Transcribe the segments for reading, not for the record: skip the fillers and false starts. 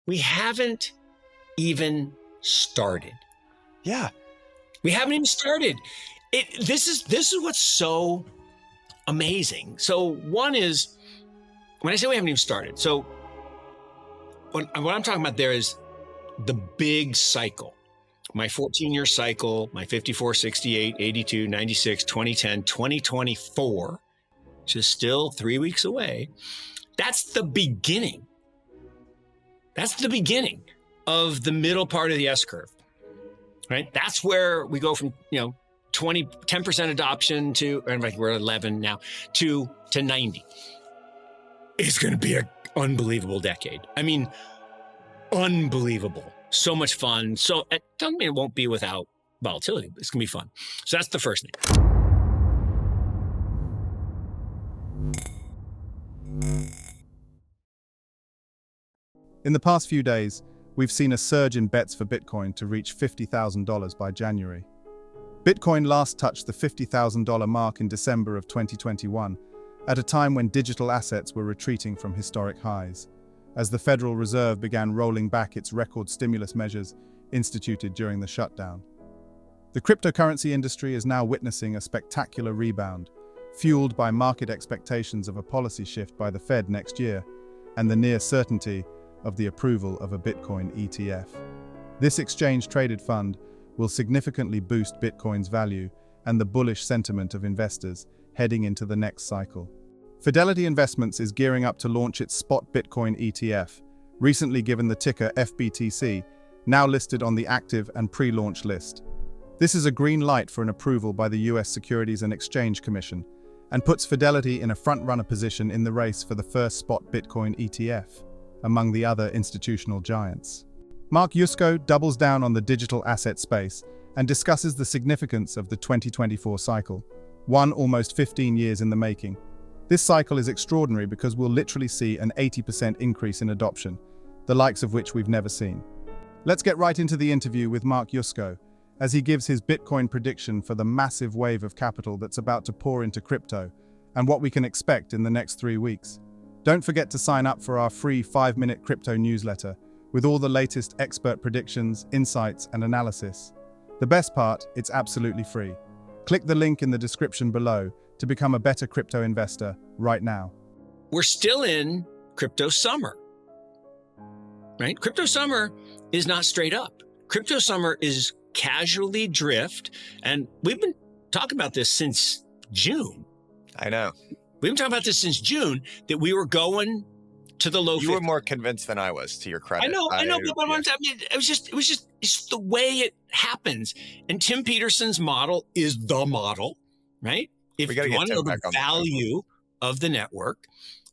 We haven't even started. Yeah. We haven't even started. This is what's so amazing. So one is, when I say we haven't even started, so what I'm talking about there is the big cycle. My 14-year cycle, my 54, 68, 82, 96, 2010, 2024, which is still 3 weeks away. That's the beginning. That's the beginning of the middle part of the S curve, right? That's where we go from, 10% adoption to, and we're at 11 now, to 90. It's going to be an unbelievable decade. I mean, unbelievable. So much fun. So it doesn't mean it won't be without volatility, but it's going to be fun. So that's the first thing. In the past few days, we've seen a surge in bets for Bitcoin to reach $50,000 by January. Bitcoin last touched the $50,000 mark in December of 2021, at a time when digital assets were retreating from historic highs, as the Federal Reserve began rolling back its record stimulus measures instituted during the shutdown. The cryptocurrency industry is now witnessing a spectacular rebound, fueled by market expectations of a policy shift by the Fed next year and the near certainty of the approval of a Bitcoin ETF. This exchange-traded fund will significantly boost Bitcoin's value and the bullish sentiment of investors heading into the next cycle. Fidelity Investments is gearing up to launch its spot Bitcoin ETF, recently given the ticker FBTC, now listed on the active and pre-launch list. This is a green light for an approval by the US Securities and Exchange Commission and puts Fidelity in a front-runner position in the race for the first spot Bitcoin ETF, among the other institutional giants. Mark Yusko doubles down on the digital asset space and discusses the significance of the 2024 cycle, one almost 15 years in the making. This cycle is extraordinary because we'll literally see an 80% increase in adoption, the likes of which we've never seen. Let's get right into the interview with Mark Yusko, as he gives his Bitcoin prediction for the massive wave of capital that's about to pour into crypto and what we can expect in the next 3 weeks. Don't forget to sign up for our free 5-minute crypto newsletter with all the latest expert predictions, insights, and analysis. The best part, it's absolutely free. Click the link in the description below to become a better crypto investor right now. We're still in crypto summer, right? Crypto summer is not straight up. Crypto summer is casually drift. And we've been talking about this since June. I know. We've been talking about this since June, that we were going to the low 50s. You were more convinced than I was, to your credit. I know, but it was just it's the way it happens. And Tim Peterson's model is the model, right? If you want to know the value of the network,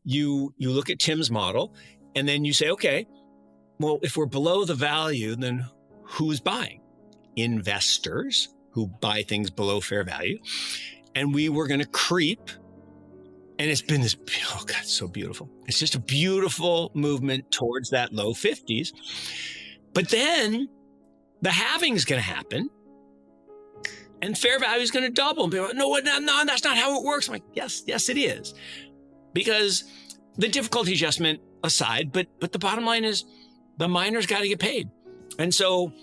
you look at Tim's model, and then you say, okay, well, if we're below the value, then who's buying? Investors who buy things below fair value. And we were going to creep. And it's been this, oh God, so beautiful. It's just a beautiful movement towards that low 50s. But then the halving is going to happen and fair value is going to double. And people are like, no, that's not how it works. I'm like, yes, it is. Because the difficulty adjustment aside, but the bottom line is the miners got to get paid. And so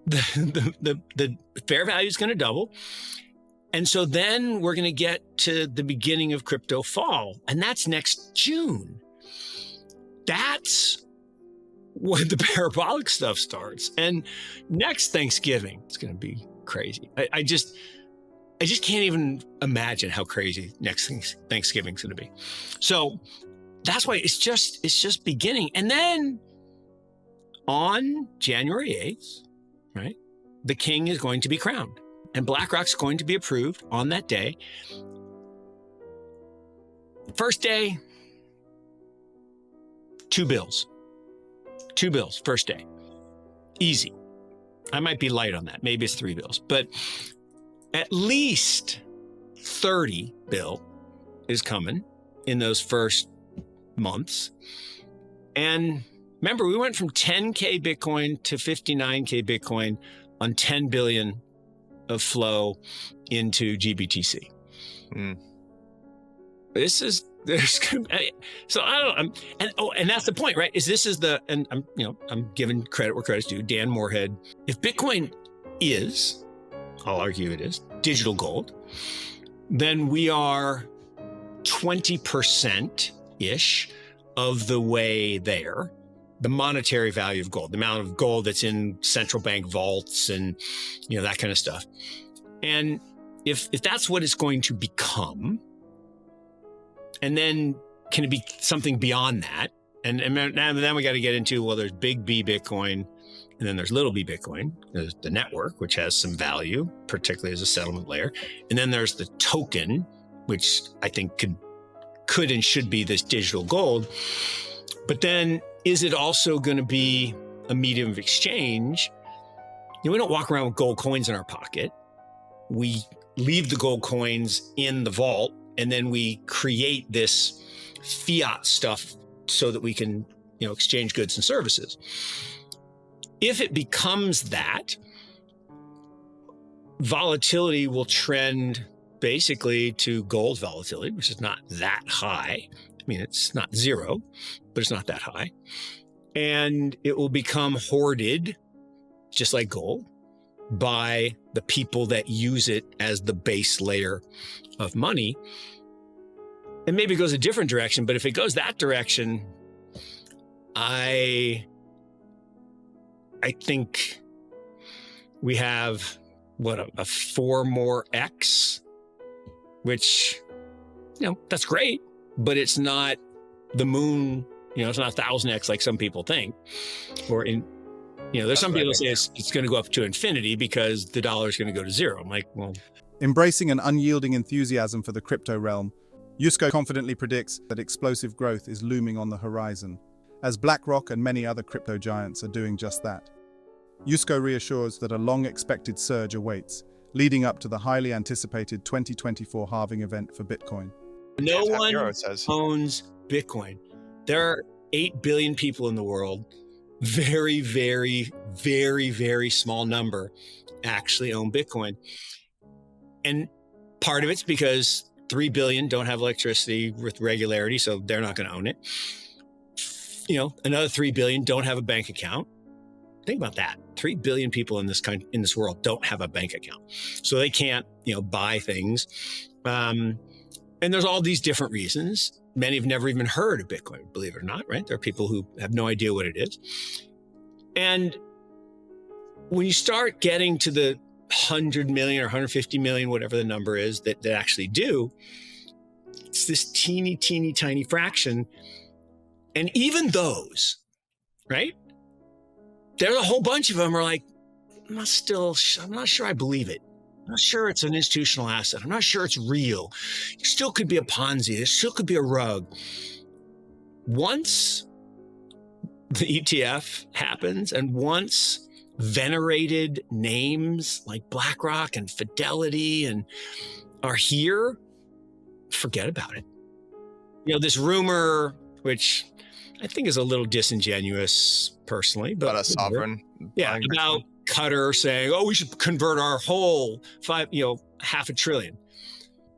the fair value is going to double. And so then we're going to get to the beginning of crypto fall, and that's next June. That's when the parabolic stuff starts. And next Thanksgiving, it's going to be crazy. I just can't even imagine how crazy next Thanksgiving is going to be. So that's why it's just beginning. And then on January 8th, right, the king is going to be crowned. And BlackRock's going to be approved on that day. First day, 2 bills. 2 bills, first day. Easy. I might be light on that. Maybe it's 3 bills. But at least 30 bill is coming in those first months. And remember, we went from 10K Bitcoin to 59K Bitcoin on 10 billion of flow into GBTC. This is There's so I don't know. And that's the point, right? And I'm giving credit where credit's due. Dan Moorhead. If Bitcoin is, I'll argue it is, digital gold, then we are 20% ish of the way there. The monetary value of gold, the amount of gold that's in central bank vaults and that kind of stuff. And if that's what it's going to become, and then can it be something beyond that? And then we got to get into, well, there's big B Bitcoin, and then there's little B Bitcoin. There's the network, which has some value, particularly as a settlement layer. And then there's the token, which I think could and should be this digital gold. But then is it also going to be a medium of exchange? We don't walk around with gold coins in our pocket. We leave the gold coins in the vault, and then we create this fiat stuff so that we can, exchange goods and services. If it becomes that, volatility will trend basically to gold volatility, which is not that high. I mean, it's not zero, but it's not that high. And it will become hoarded, just like gold, by the people that use it as the base layer of money. And maybe it goes a different direction, but if it goes that direction, I think we have a 4 more X, which, that's great, but it's not the moon, it's not 1,000X like some people think. Or there's some people say it's going to go up to infinity because the dollar is going to go to zero. I'm like, well. Embracing an unyielding enthusiasm for the crypto realm, Yusko confidently predicts that explosive growth is looming on the horizon, as BlackRock and many other crypto giants are doing just that. Yusko reassures that a long-expected surge awaits, leading up to the highly anticipated 2024 halving event for Bitcoin. No one owns Bitcoin. There are 8 billion people in the world. Very, very, very, very small number actually own Bitcoin. And part of it's because 3 billion don't have electricity with regularity, so they're not going to own it. Another 3 billion don't have a bank account. Think about that. 3 billion people in this world don't have a bank account. So they can't, buy things. And there's all these different reasons. Many have never even heard of Bitcoin, believe it or not, right? There are people who have no idea what it is. And when you start getting to the 100 million or 150 million, whatever the number is that actually do, it's this teeny, teeny, tiny fraction. And even those, right? There's a whole bunch of them are like, I'm not sure I believe it. I'm not sure it's an institutional asset. I'm not sure it's real. It still could be a Ponzi. It still could be a rug. Once the ETF happens and once venerated names like BlackRock and Fidelity and are here, forget about it. This rumor, which I think is a little disingenuous personally, but about a sovereign. Yeah, about Qatar saying, we should convert our whole $500 billion.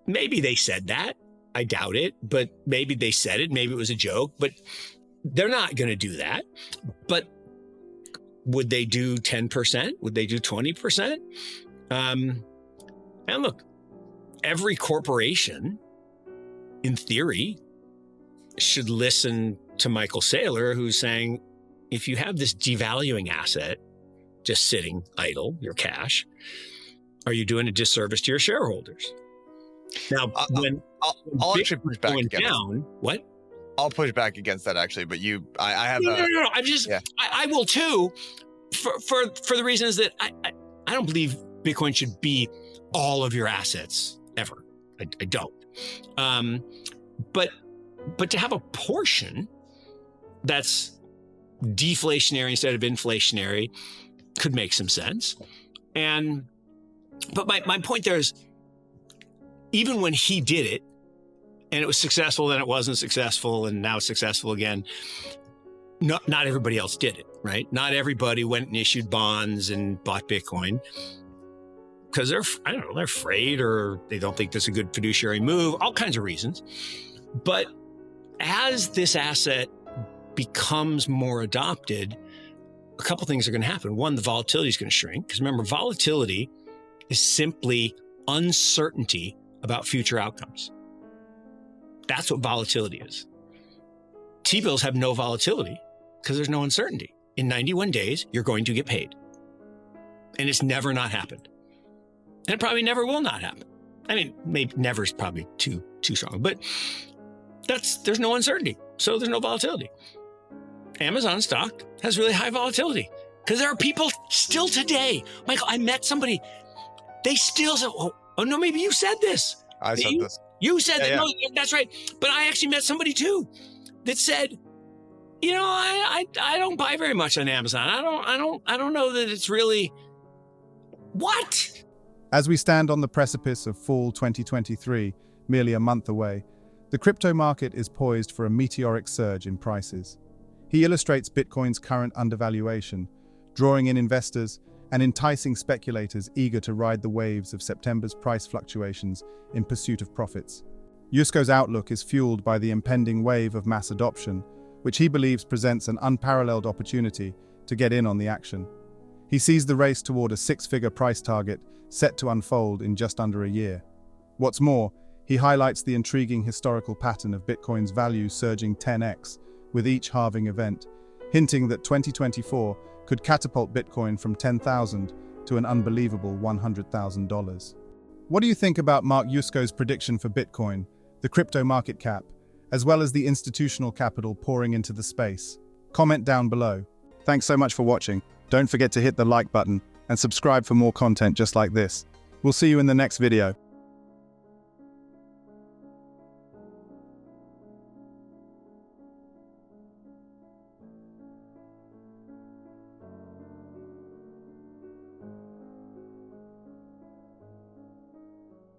Maybe they said that. I doubt it, but maybe they said it. Maybe it was a joke, but they're not going to do that. But would they do 10%? Would they do 20%? And look, every corporation, in theory, should listen to Michael Saylor, who's saying, if you have this devaluing asset just sitting idle, your cash, are you doing a disservice to your shareholders? Now, I'll actually push back against down, what? I'll push back against that actually, but I have no. I will too, for the reasons that I don't believe Bitcoin should be all of your assets ever. I don't. But to have a portion that's deflationary instead of inflationary could make some sense. But my point there is, even when he did it and it was successful, then it wasn't successful, and now it's successful again, not everybody else did it, right? Not everybody went and issued bonds and bought Bitcoin because they're afraid, or they don't think that's a good fiduciary move, all kinds of reasons. But as this asset becomes more adopted, a couple things are going to happen. One, the volatility is going to shrink, because remember, volatility is simply uncertainty about future outcomes. That's what volatility is. T-bills have no volatility because there's no uncertainty. In 91 days, you're going to get paid. And it's never not happened. And it probably never will not happen. I mean, maybe never is probably too strong, but there's no uncertainty. So there's no volatility. Amazon stock has really high volatility because there are people still today. Michael, I met somebody. They still said, oh no, maybe you said this. I said this. You said that. Yeah. No, that's right. But I actually met somebody too that said, I don't buy very much on Amazon. I don't know that it's really what? As we stand on the precipice of fall 2023, merely a month away, the crypto market is poised for a meteoric surge in prices. He illustrates Bitcoin's current undervaluation, drawing in investors and enticing speculators eager to ride the waves of September's price fluctuations in pursuit of profits. Yusko's outlook is fueled by the impending wave of mass adoption, which he believes presents an unparalleled opportunity to get in on the action. He sees the race toward a six-figure price target set to unfold in just under a year. What's more, he highlights the intriguing historical pattern of Bitcoin's value surging 10x with each halving event, hinting that 2024 could catapult Bitcoin from $10,000 to an unbelievable $100,000. What do you think about Mark Yusko's prediction for Bitcoin, the crypto market cap, as well as the institutional capital pouring into the space? Comment down below. Thanks so much for watching. Don't forget to hit the like button and subscribe for more content just like this. We'll see you in the next video.